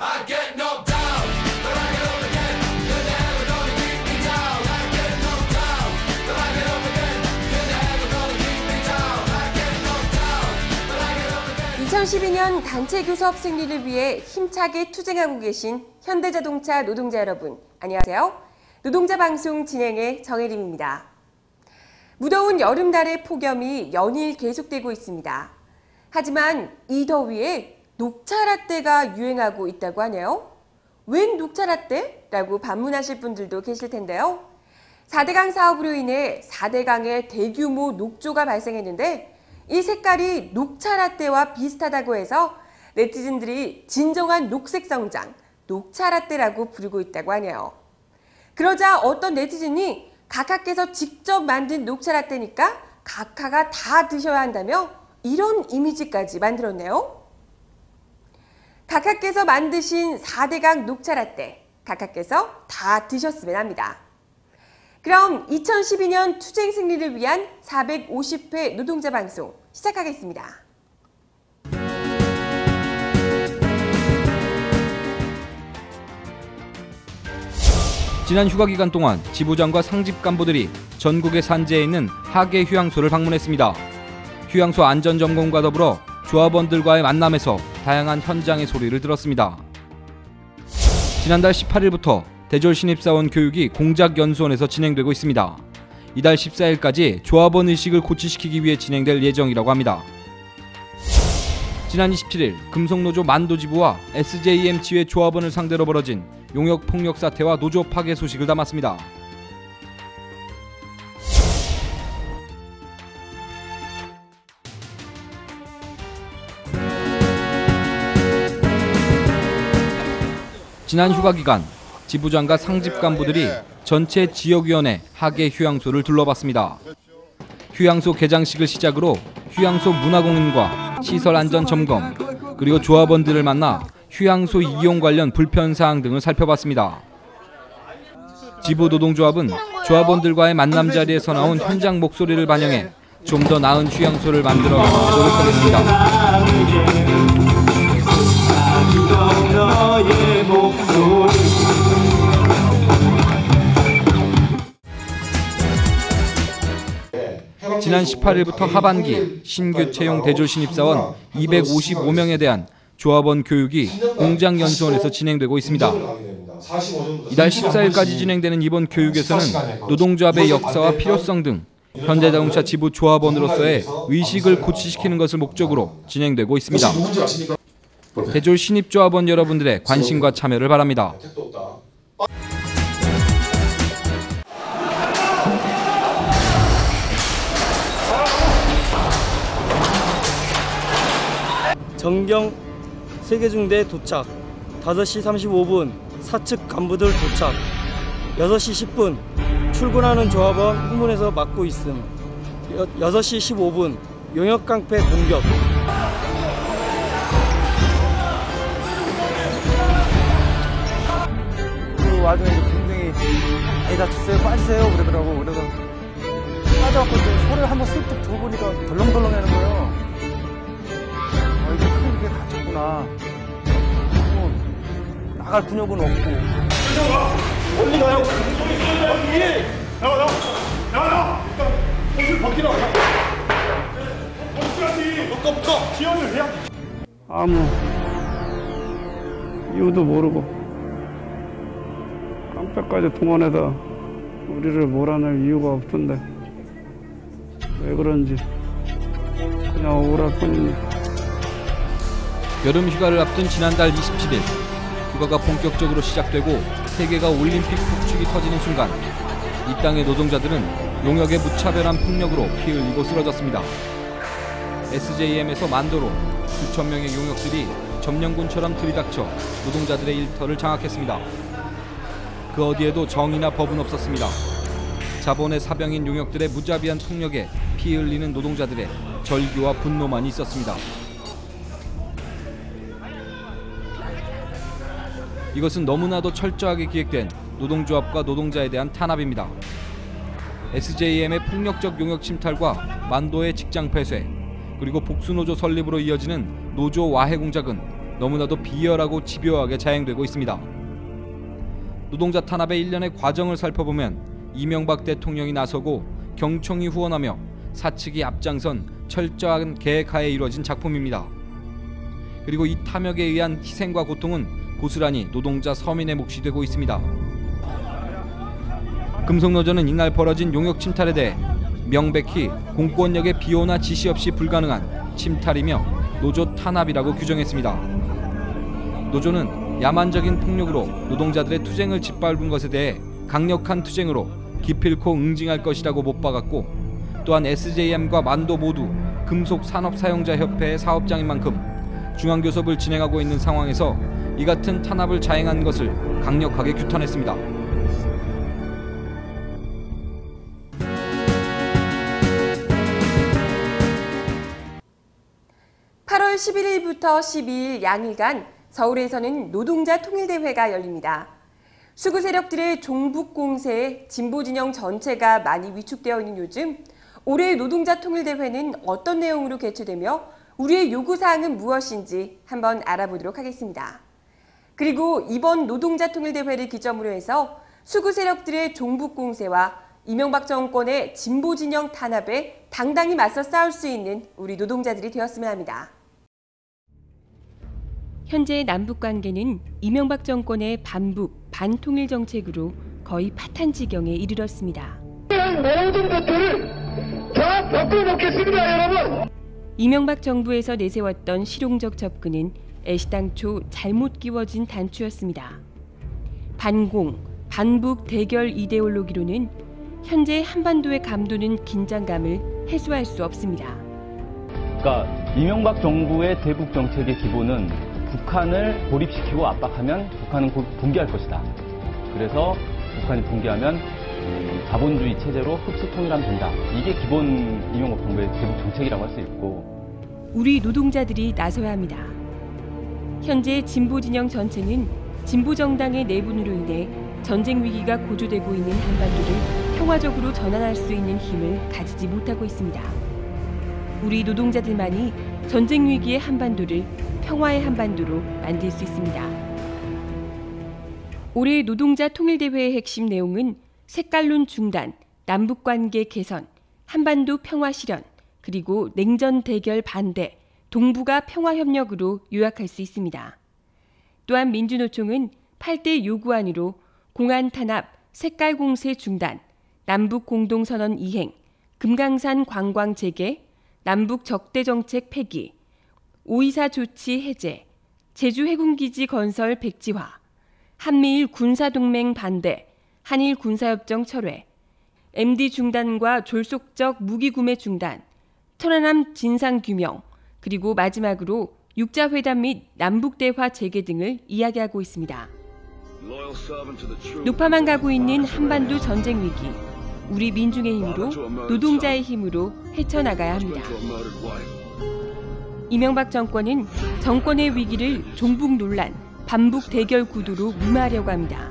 I get knocked down, but I get up again. You're never gonna keep me down. I get knocked down, but I get up again. You're never gonna keep me down. I get knocked down, but I get up again. 2012년 단체 교섭 승리를 위해 힘차게 투쟁하고 계신 현대자동차 노동자 여러분, 안녕하세요. 노동자 방송 진행의 정혜림입니다. 무더운 여름날의 폭염이 연일 계속되고 있습니다. 하지만 이 더위에 녹차라떼가 유행하고 있다고 하네요. 웬 녹차라떼? 라고 반문하실 분들도 계실 텐데요. 4대강 사업으로 인해 4대강의 대규모 녹조가 발생했는데 이 색깔이 녹차라떼와 비슷하다고 해서 네티즌들이 진정한 녹색 성장, 녹차라떼라고 부르고 있다고 하네요. 그러자 어떤 네티즌이 각하께서 직접 만든 녹차라떼니까 각하가 다 드셔야 한다며 이런 이미지까지 만들었네요. 각하께서 만드신 4대강 녹차라떼, 각하께서 다 드셨으면 합니다. 그럼 2012년 투쟁 승리를 위한 450회 노동자 방송 시작하겠습니다. 지난 휴가 기간 동안 지부장과 상집 간부들이 전국의 산지에 있는 하계 휴양소를 방문했습니다. 휴양소 안전점검과 더불어 조합원들과의 만남에서 다양한 현장의 소리를 들었습니다. 지난달 18일부터 대졸 신입사원 교육이 공작연수원에서 진행되고 있습니다. 이달 14일까지 조합원 의식을 고취시키기 위해 진행될 예정이라고 합니다. 지난 27일 금속노조 만도지부와 SJM 지회 조합원을 상대로 벌어진 용역폭력 사태와 노조 파괴 소식을 담았습니다. 지난 휴가 기간 지부장과 상집 간부들이 전체 지역위원회 하계 휴양소를 둘러봤습니다. 휴양소 개장식을 시작으로 휴양소 문화공연과 시설 안전 점검, 그리고 조합원들을 만나 휴양소 이용 관련 불편사항 등을 살펴봤습니다. 지부 노동조합은 조합원들과의 만남 자리에서 나온 현장 목소리를 반영해 좀 더 나은 휴양소를 만들어 노력하겠습니다. 지난 18일부터 하반기 신규 채용 대졸 신입사원 255명에 대한 조합원 교육이 공장연수원에서 진행되고 있습니다. 이달 14일까지 진행되는 이번 교육에서는 노동조합의 역사와 필요성 등 현대자동차 지부 조합원으로서의 의식을 고취시키는 것을 목적으로 진행되고 있습니다. 대졸 신입조합원 여러분들의 관심과 참여를 바랍니다. 정경 세계중대 도착, 5시 35분 사측 간부들 도착, 6시 10분 출근하는 조합원 후문에서 맡고 있음, 6시 15분 용역깡패 공격. 그 와중에 굉장히 많이 다쳤어요, 빠지세요 그러더라고. 그래서 빠져갖고 또 소리를 한번 슬쩍 들어보니까 덜렁덜렁 하는 거예요. 이게 크게 다쳤구나. 나갈 근육은 없고. 어디 가요? 나와. 옷을 벗기라. 벗겨. 지원을 해야 돼. 아무 이유도 모르고 깡패까지 동원해서 우리를 몰아낼 이유가 없던데 왜 그런지 그냥 억울할 뿐입니다. 여름 휴가를 앞둔 지난달 27일 휴가가 본격적으로 시작되고 세계가 올림픽 폭죽이 터지는 순간 이 땅의 노동자들은 용역의 무차별한 폭력으로 피 흘리고 쓰러졌습니다. SJM에서 만도로 수천 명의 용역들이 점령군처럼 들이닥쳐 노동자들의 일터를 장악했습니다. 그 어디에도 정의나 법은 없었습니다. 자본의 사병인 용역들의 무자비한 폭력에 피 흘리는 노동자들의 절규와 분노만 있었습니다. 이것은 너무나도 철저하게 기획된 노동조합과 노동자에 대한 탄압입니다. SJM의 폭력적 용역 침탈과 만도의 직장 폐쇄, 그리고 복수노조 설립으로 이어지는 노조 와해 공작은 너무나도 비열하고 집요하게 자행되고 있습니다. 노동자 탄압의 일련의 과정을 살펴보면 이명박 대통령이 나서고 경총이 후원하며 사측이 앞장선 철저한 계획하에 이루어진 작품입니다. 그리고 이 탐욕에 의한 희생과 고통은 고스란히 노동자 서민의 몫이 되고 있습니다. 금속노조는 이날 벌어진 용역 침탈에 대해 명백히 공권력의 비호나 지시 없이 불가능한 침탈이며 노조 탄압이라고 규정했습니다. 노조는 야만적인 폭력으로 노동자들의 투쟁을 짓밟은 것에 대해 강력한 투쟁으로 기필코 응징할 것이라고 못 박았고, 또한 SJM과 만도 모두 금속산업사용자협회의 사업장인 만큼 중앙교섭을 진행하고 있는 상황에서 이 같은 탄압을 자행한 것을 강력하게 규탄했습니다. (8월 11일부터 12일) 양일간 서울에서는 노동자 통일대회가 열립니다. 수구 세력들의 종북 공세에 진보 진영 전체가 많이 위축되어 있는 요즘, 올해 노동자 통일대회는 어떤 내용으로 개최되며 우리의 요구사항은 무엇인지 한번 알아보도록 하겠습니다. 그리고 이번 노동자 통일대회를 기점으로 해서 수구 세력들의 종북 공세와 이명박 정권의 진보 진영 탄압에 당당히 맞서 싸울 수 있는 우리 노동자들이 되었으면 합니다. 현재 남북 관계는 이명박 정권의 반북, 반통일 정책으로 거의 파탄 지경에 이르렀습니다. 모든 것들을 다 바꿔놓겠습니다, 여러분. 이명박 정부에서 내세웠던 실용적 접근은 애시당초 잘못 끼워진 단추였습니다. 반공, 반북 대결 이데올로기로는 현재 한반도에 감도는 긴장감을 해소할 수 없습니다. 그러니까 이명박 정부의 대북 정책의 기본은 북한을 고립시키고 압박하면 북한은 곧 붕괴할 것이다. 그래서 북한이 붕괴하면 자본주의 체제로 흡수 통일하면 된다. 이게 기본 이명박 정부의 대북 정책이라고 할 수 있고, 우리 노동자들이 나서야 합니다. 현재 진보 진영 전체는 진보 정당의 내분으로 인해 전쟁 위기가 고조되고 있는 한반도를 평화적으로 전환할 수 있는 힘을 가지지 못하고 있습니다. 우리 노동자들만이 전쟁 위기의 한반도를 평화의 한반도로 만들 수 있습니다. 올해 노동자 통일대회의 핵심 내용은 색깔론 중단, 남북관계 개선, 한반도 평화 실현, 그리고 냉전 대결 반대, 동북아 평화협력으로 요약할 수 있습니다. 또한 민주노총은 8대 요구안으로 공안 탄압, 색깔 공세 중단, 남북 공동선언 이행, 금강산 관광 재개, 남북 적대 정책 폐기, 5.24 조치 해제, 제주 해군기지 건설 백지화, 한미일 군사동맹 반대, 한일 군사협정 철회, MD 중단과 졸속적 무기 구매 중단, 천안함 진상규명, 그리고 마지막으로 육자회담 및 남북대화 재개 등을 이야기하고 있습니다. 높아만 가고 있는 한반도 전쟁 위기, 우리 민중의 힘으로, 노동자의 힘으로 헤쳐나가야 합니다. 이명박 정권은 정권의 위기를 종북 논란, 반북 대결 구도로 무마하려고 합니다.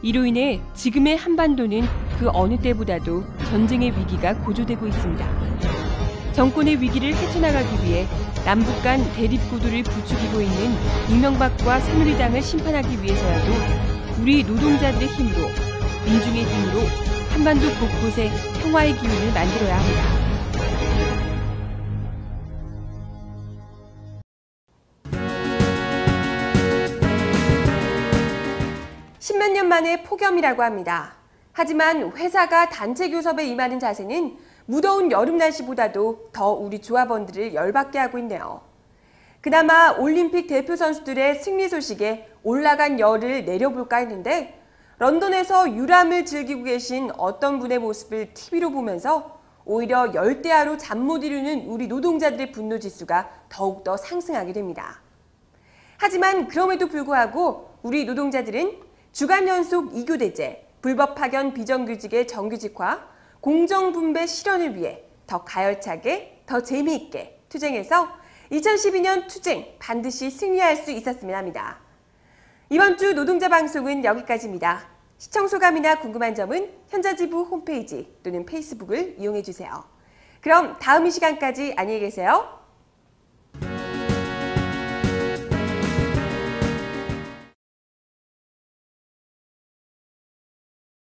이로 인해 지금의 한반도는 그 어느 때보다도 전쟁의 위기가 고조되고 있습니다. 정권의 위기를 헤쳐나가기 위해 남북 간 대립 구도를 부추기고 있는 이명박과 새누리당을 심판하기 위해서라도 우리 노동자들의 힘으로, 민중의 힘으로 한반도 곳곳에 평화의 기운을 만들어야 합니다. 십몇 년 만에 폭염이라고 합니다. 하지만 회사가 단체 교섭에 임하는 자세는 무더운 여름 날씨보다도 더 우리 조합원들을 열받게 하고 있네요. 그나마 올림픽 대표 선수들의 승리 소식에 올라간 열을 내려볼까 했는데, 런던에서 유람을 즐기고 계신 어떤 분의 모습을 TV로 보면서 오히려 열대야로 잠 못 이루는 우리 노동자들의 분노 지수가 더욱더 상승하게 됩니다. 하지만 그럼에도 불구하고 우리 노동자들은 주간 연속 2교대제, 불법 파견 비정규직의 정규직화, 공정분배 실현을 위해 더 가열차게, 더 재미있게 투쟁해서 2012년 투쟁 반드시 승리할 수 있었으면 합니다. 이번 주 노동자 방송은 여기까지입니다. 시청 소감이나 궁금한 점은 현자지부 홈페이지 또는 페이스북을 이용해 주세요. 그럼 다음 이 시간까지 안녕히 계세요.